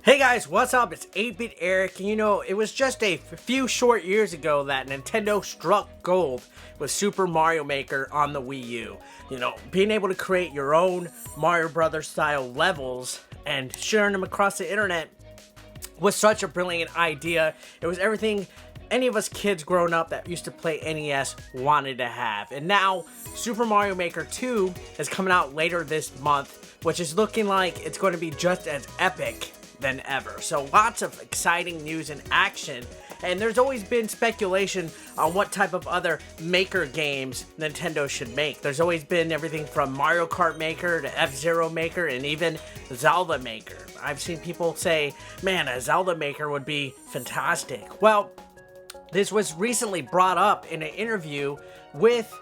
Hey guys, what's up? It's 8-Bit Eric, and it was just a few short years ago that Nintendo struck gold with Super Mario Maker on the Wii U. Being able to create your own Mario Brothers style levels and sharing them across the internet was such a brilliant idea. It was everything any of us kids growing up that used to play NES wanted to have. And now, Super Mario Maker 2 is coming out later this month, which is looking like it's going to be just as epic than ever. So lots of exciting news and action, and there's always been speculation on what type of other Maker games Nintendo should make. There's always been everything from Mario Kart Maker to F-Zero Maker and even Zelda Maker. I've seen people say, man, a Zelda Maker would be fantastic. Well, this was recently brought up in an interview with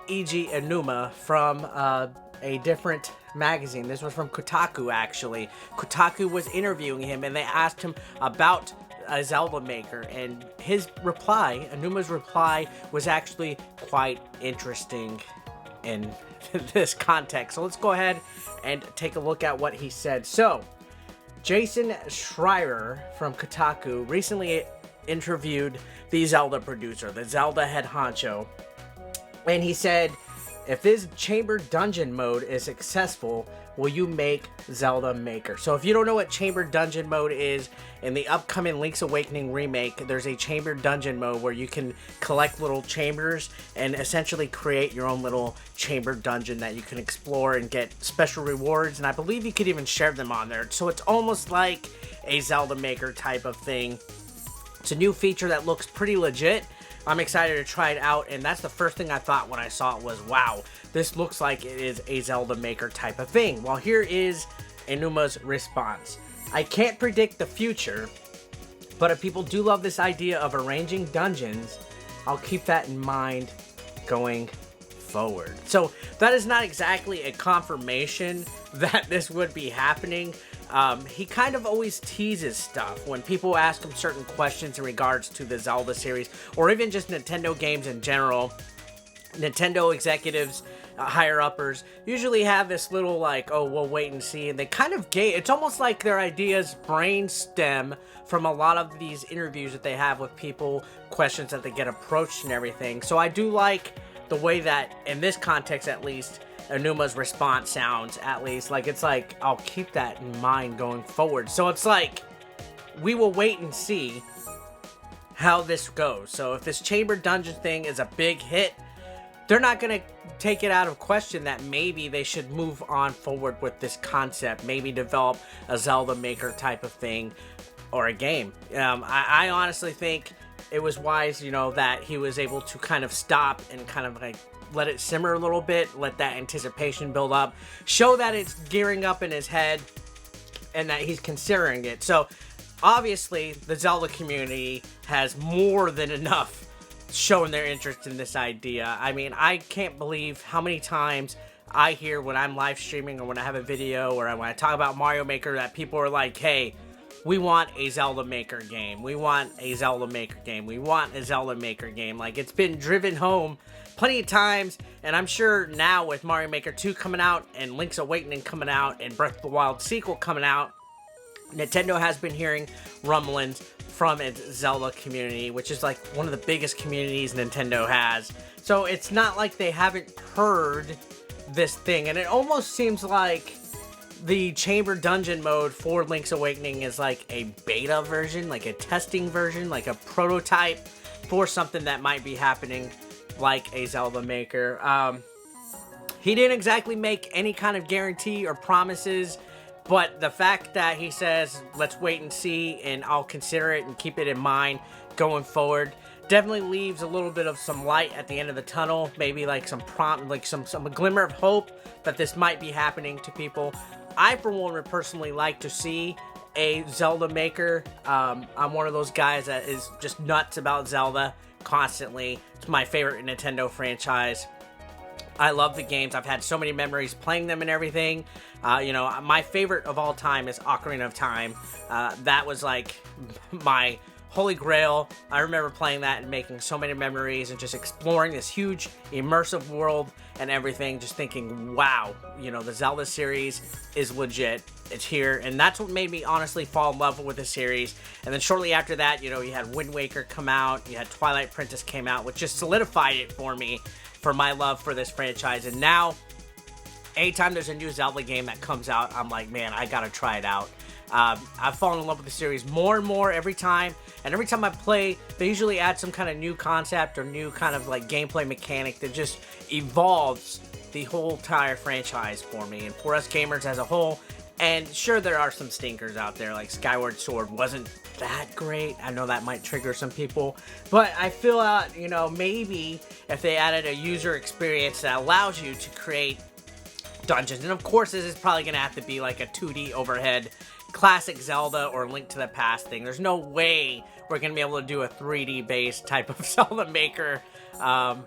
Eiji Aonuma from a different magazine. This was from Kotaku, actually. Kotaku was interviewing him, and they asked him about a Zelda Maker, and his reply, Aonuma's reply, was actually quite interesting in this context. So let's go ahead and take a look at what he said. So, Jason Schreier from Kotaku recently interviewed the Zelda producer, the Zelda head honcho, and he said, if this chamber dungeon mode is successful, will you make Zelda Maker? So if you don't know what chamber dungeon mode is, in the upcoming Link's Awakening remake, there's a chamber dungeon mode where you can collect little chambers and essentially create your own little chamber dungeon that you can explore and get special rewards, and I believe you could even share them on there. So it's almost like a Zelda Maker type of thing. It's a new feature that looks pretty legit. I'm excited to try it out, and that's the first thing I thought when I saw it was, wow, this looks like it is a Zelda Maker type of thing. Well, here is Aonuma's response. I can't predict the future, but if people do love this idea of arranging dungeons, I'll keep that in mind going forward. So that is not exactly a confirmation that this would be happening. He kind of always teases stuff when people ask him certain questions in regards to the Zelda series, or even just Nintendo games in general. Nintendo executives, higher-uppers, usually have this little like, oh, we'll wait and see, and they kind of it's almost like their ideas brainstem from a lot of these interviews that they have with people, questions that they get approached and everything. So I do like the way that, in this context at least, Aonuma's response sounds, at least. Like, it's like, I'll keep that in mind going forward. So it's like, we will wait and see how this goes. So if this chamber dungeon thing is a big hit, they're not going to take it out of question that maybe they should move on forward with this concept. Maybe develop a Zelda Maker type of thing or a game. I honestly think it was wise, that he was able to kind of stop and kind of like let it simmer a little bit, let that anticipation build up, show that it's gearing up in his head, and that he's considering it. So, obviously, the Zelda community has more than enough showing their interest in this idea. I mean, I can't believe how many times I hear when I'm live streaming or when I have a video or when I talk about Mario Maker that people are like, hey, we want a Zelda Maker game. We want a Zelda Maker game. We want a Zelda Maker game. Like, it's been driven home plenty of times, and I'm sure now with Mario Maker 2 coming out and Link's Awakening coming out and Breath of the Wild sequel coming out, Nintendo has been hearing rumblings from its Zelda community, which is like one of the biggest communities Nintendo has. So it's not like they haven't heard this thing, and it almost seems like the chamber dungeon mode for Link's Awakening is like a beta version, like a testing version, like a prototype for something that might be happening like a Zelda Maker. He didn't exactly make any kind of guarantee or promises, but the fact that he says, let's wait and see, and I'll consider it and keep it in mind going forward, definitely leaves a little bit of some light at the end of the tunnel, maybe like some some glimmer of hope that this might be happening to people. I, for one, would personally like to see a Zelda Maker. I'm one of those guys that is just nuts about Zelda constantly. It's my favorite Nintendo franchise. I love the games. I've had so many memories playing them and everything. My favorite of all time is Ocarina of Time. That was like my holy grail. I remember playing that and making so many memories and just exploring this huge immersive world and everything, just thinking, wow, you know, the Zelda series is legit. It's here, and that's what made me honestly fall in love with the series. And then shortly after that, you know, you had Wind Waker come out, you had Twilight Princess came out, which just solidified it for me, for my love for this franchise. And now, anytime there's a new Zelda game that comes out, I'm like, man, I gotta try it out. I've fallen in love with the series more and more every time, and every time I play, they usually add some kind of new concept or new kind of like gameplay mechanic that just evolves the whole entire franchise for me and for us gamers as a whole. And sure, there are some stinkers out there, like Skyward Sword wasn't that great. I know that might trigger some people, but I feel you know, maybe if they added a user experience that allows you to create dungeons, and of course this is probably gonna have to be like a 2D overhead classic Zelda or Link to the Past thing. There's no way we're gonna be able to do a 3D based type of Zelda Maker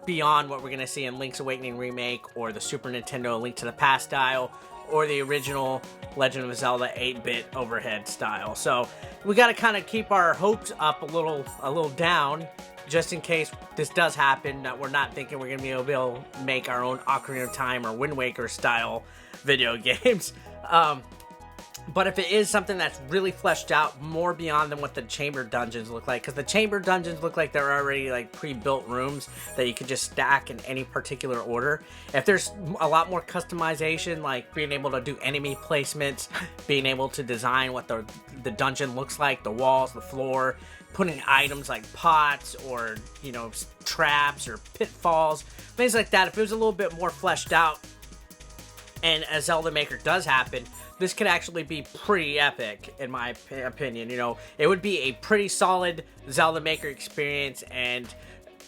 beyond what we're gonna see in Link's Awakening Remake or the Super Nintendo Link to the Past style or the original Legend of Zelda 8-bit overhead style. So we got to kind of keep our hopes up a little down, just in case this does happen. That we're not thinking we're gonna be able to make our own Ocarina of Time or Wind Waker style video games. But if it is something that's really fleshed out more beyond than what the chamber dungeons look like, because the chamber dungeons look like they're already like pre-built rooms that you can just stack in any particular order. If there's a lot more customization, like being able to do enemy placements, being able to design what the dungeon looks like, the walls, the floor, putting items like pots or, you know, traps or pitfalls, things like that. If it was a little bit more fleshed out and a Zelda Maker does happen, this could actually be pretty epic, in my opinion. You know, it would be a pretty solid Zelda Maker experience and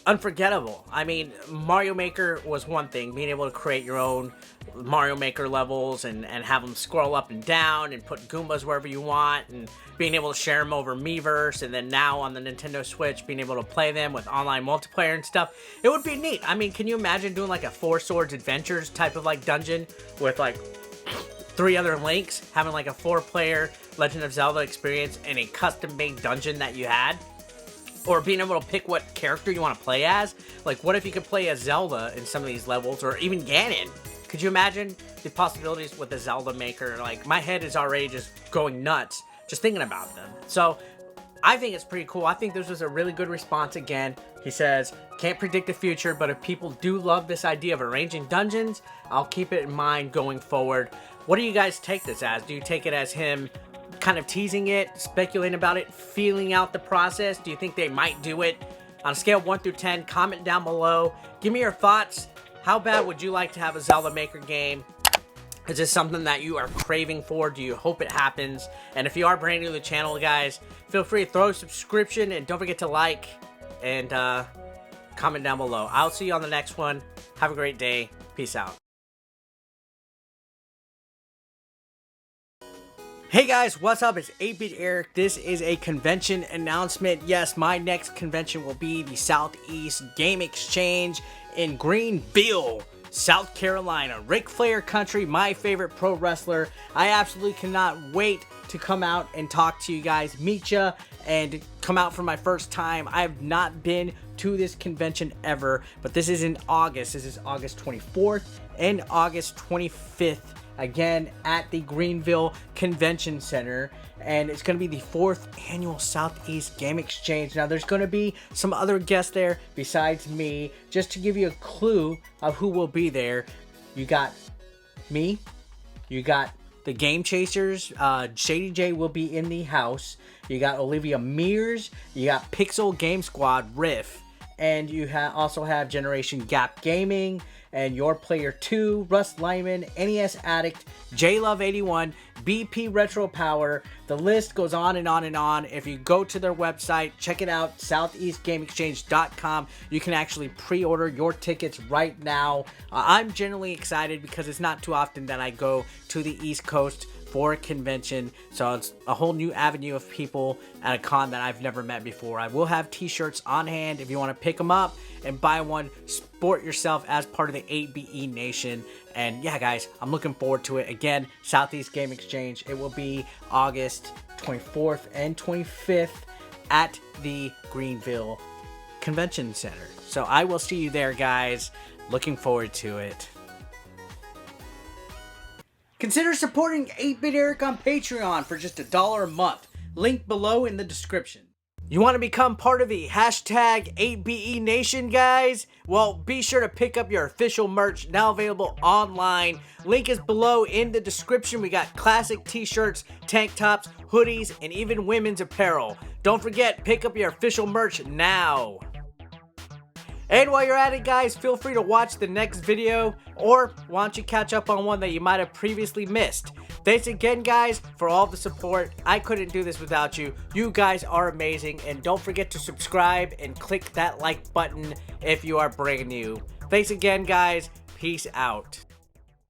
unforgettable. I mean, Mario Maker was one thing, being able to create your own Mario Maker levels and have them scroll up and down and put Goombas wherever you want, and being able to share them over Miiverse, and then now on the Nintendo Switch, being able to play them with online multiplayer and stuff. It would be neat. I mean, can you imagine doing like a Four Swords Adventures type of like dungeon with like 3 other Links, having like a 4-player Legend of Zelda experience in a custom-made dungeon that you had? Or being able to pick what character you want to play as? Like, what if you could play as Zelda in some of these levels, or even Ganon? Could you imagine the possibilities with the Zelda Maker? Like, my head is already just going nuts just thinking about them. So, I think it's pretty cool. I think this was a really good response again. He says, can't predict the future, but if people do love this idea of arranging dungeons, I'll keep it in mind going forward. What do you guys take this as? Do you take it as him kind of teasing it, speculating about it, feeling out the process? Do you think they might do it? On a scale of 1 through 10, comment down below. Give me your thoughts. How bad would you like to have a Zelda Maker game? Is this something that you are craving for? Do you hope it happens? And if you are brand new to the channel, guys, feel free to throw a subscription and don't forget to like and comment down below. I'll see you on the next one. Have a great day. Peace out. Hey guys, what's up? It's 8-Bit Eric. This is a convention announcement. Yes, my next convention will be the Southeast Game Exchange in Greenville, South Carolina. Ric Flair country, my favorite pro wrestler. I absolutely cannot wait to come out and talk to you guys, meet ya, and come out for my first time. I have not been to this convention ever, but this is in August. This is August 24th and August 25th. Again, at the Greenville Convention Center, and it's going to be the 4th annual Southeast Game Exchange. Now, there's going to be some other guests there besides me. Just to give you a clue of who will be there, you got me, you got the Game Chasers, Shady J will be in the house, you got Olivia Mears, you got Pixel Game Squad Riff, and you also have Generation Gap Gaming, and Your Player 2, Russ Lyman, NES Addict, JLove81, BP Retro Power. The list goes on and on and on. If you go to their website, check it out, southeastgameexchange.com. You can actually pre-order your tickets right now. I'm generally excited because it's not too often that I go to the East Coast for a convention, so it's a whole new avenue of people at a con that I've never met before. I will have t-shirts on hand if you want to pick them up and buy one. Sport yourself as part of the 8BE Nation. And yeah, guys, I'm looking forward to it. Again, Southeast Game Exchange. It will be August 24th and 25th. at the Greenville Convention Center. So I will see you there, guys. Looking forward to it. Consider supporting 8-Bit Eric on Patreon for just $1 a month. Link below in the description. You want to become part of the hashtag 8BE Nation, guys? Well, be sure to pick up your official merch, now available online. Link is below in the description. We got classic t-shirts, tank tops, hoodies, and even women's apparel. Don't forget, pick up your official merch now. And while you're at it, guys, feel free to watch the next video, or why don't you catch up on one that you might have previously missed. Thanks again, guys, for all the support. I couldn't do this without you. You guys are amazing, and don't forget to subscribe and click that like button if you are brand new. Thanks again, guys. Peace out.